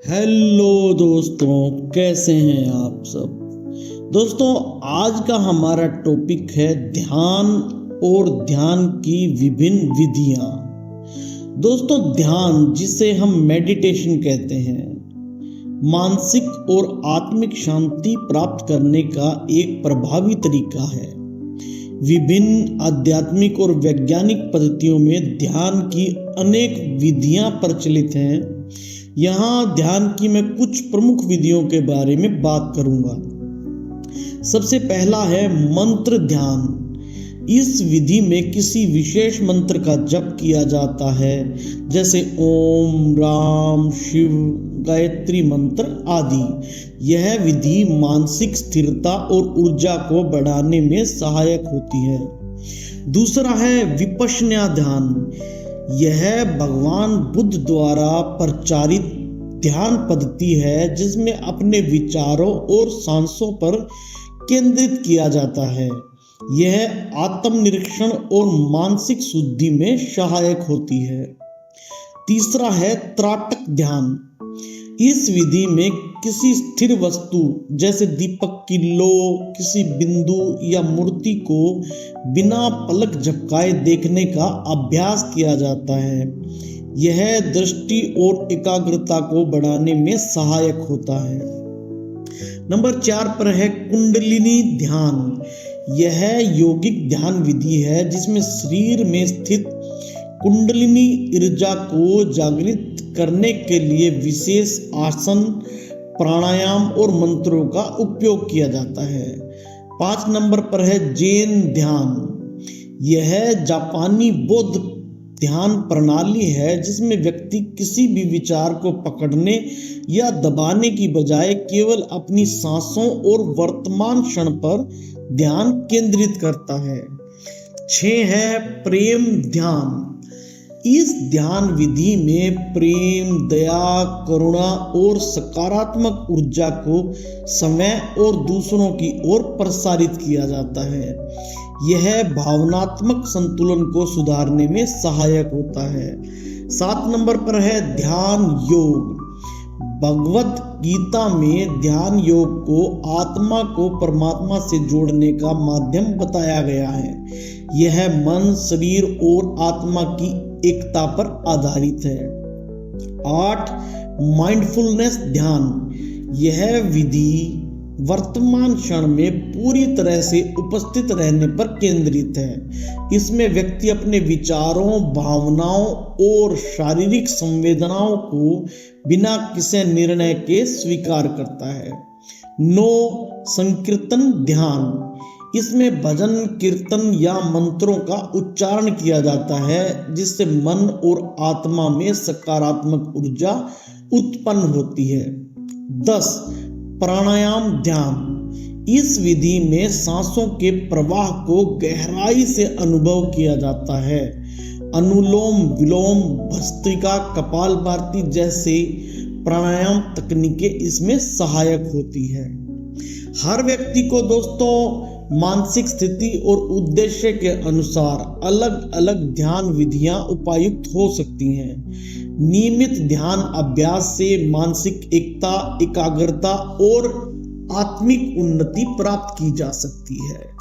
Hello दोस्तों, कैसे हैं आप सब। दोस्तों, आज का हमारा टॉपिक है ध्यान और ध्यान की विभिन्न विधियां। दोस्तों, ध्यान, जिसे हम मेडिटेशन कहते हैं, मानसिक और आत्मिक शांति प्राप्त करने का एक प्रभावी तरीका है। विभिन्न आध्यात्मिक और वैज्ञानिक पद्धतियों में ध्यान की अनेक विधियां प्रचलित हैं। यहाँ ध्यान की मैं कुछ प्रमुख विधियों के बारे में बात करूंगा। सबसे पहला है मंत्र ध्यान। इस विधि में किसी विशेष मंत्र का जप किया जाता है, जैसे ओम, राम, शिव, गायत्री मंत्र आदि। यह विधि मानसिक स्थिरता और ऊर्जा को बढ़ाने में सहायक होती है। दूसरा है विपश्यना ध्यान। यह भगवान बुद्ध द्वारा प्रचारित ध्यान पद्धति है, जिसमें अपने विचारों और सांसों पर केंद्रित किया जाता है। यह आत्मनिरीक्षण और मानसिक शुद्धि में सहायक होती है। तीसरा है त्राटक ध्यान। इस विधि में किसी स्थिर वस्तु, जैसे दीपक की लो, किसी बिंदु या मूर्ति को बिना पलक झपकाए देखने का अभ्यास किया जाता है। यह दृष्टि और एकाग्रता को बढ़ाने में सहायक होता है। नंबर 4 पर है कुंडलिनी ध्यान। यह यौगिक ध्यान विधि है, जिसमें शरीर में स्थित कुंडलिनी ऊर्जा को जागृत करने के लिए विशेष आसन, प्राणायाम और मंत्रों का उपयोग किया जाता है। 5 नंबर पर है जैन ध्यान। यह जापानी बौद्ध ध्यान प्रणाली है, जिसमें व्यक्ति किसी भी विचार को पकड़ने या दबाने की बजाय केवल अपनी सांसों और वर्तमान क्षण पर ध्यान केंद्रित करता है। 6 है प्रेम ध्यान। इस ध्यान विधि में प्रेम, दया, करुणा और सकारात्मक ऊर्जा को समय और दूसरों की ओर प्रसारित किया जाता है। यह भावनात्मक संतुलन को सुधारने में सहायक होता है। 7 नंबर पर है ध्यान योग। भगवत गीता में ध्यान योग को आत्मा को परमात्मा से जोड़ने का माध्यम बताया गया है। यह मन, शरीर और आत्मा की एकता पर आधारित है। 8 माइंडफुलनेस ध्यान। यह विधि वर्तमान क्षण में पूरी तरह से उपस्थित रहने पर केंद्रित है। इसमें व्यक्ति अपने विचारों, भावनाओं और शारीरिक संवेदनाओं को बिना किसी निर्णय के स्वीकार करता है। 9 संकीर्तन ध्यान। इसमें भजन, कीर्तन या मंत्रों का उच्चारण किया जाता है, जिससे मन और आत्मा में सकारात्मक ऊर्जा उत्पन्न होती है। 10 प्राणायाम ध्यान। इस विधि में सांसों के प्रवाह को गहराई से अनुभव किया जाता है। अनुलोम विलोम, भस्त्रिका, कपालभाति जैसे प्राणायाम तकनीकें इसमें सहायक होती है। हर व्यक्ति को दोस्तों मानसिक स्थिति और उद्देश्य के अनुसार अलग अलग ध्यान विधियां उपयुक्त हो सकती हैं। नियमित ध्यान अभ्यास से मानसिक एकता, एकाग्रता और आत्मिक उन्नति प्राप्त की जा सकती है।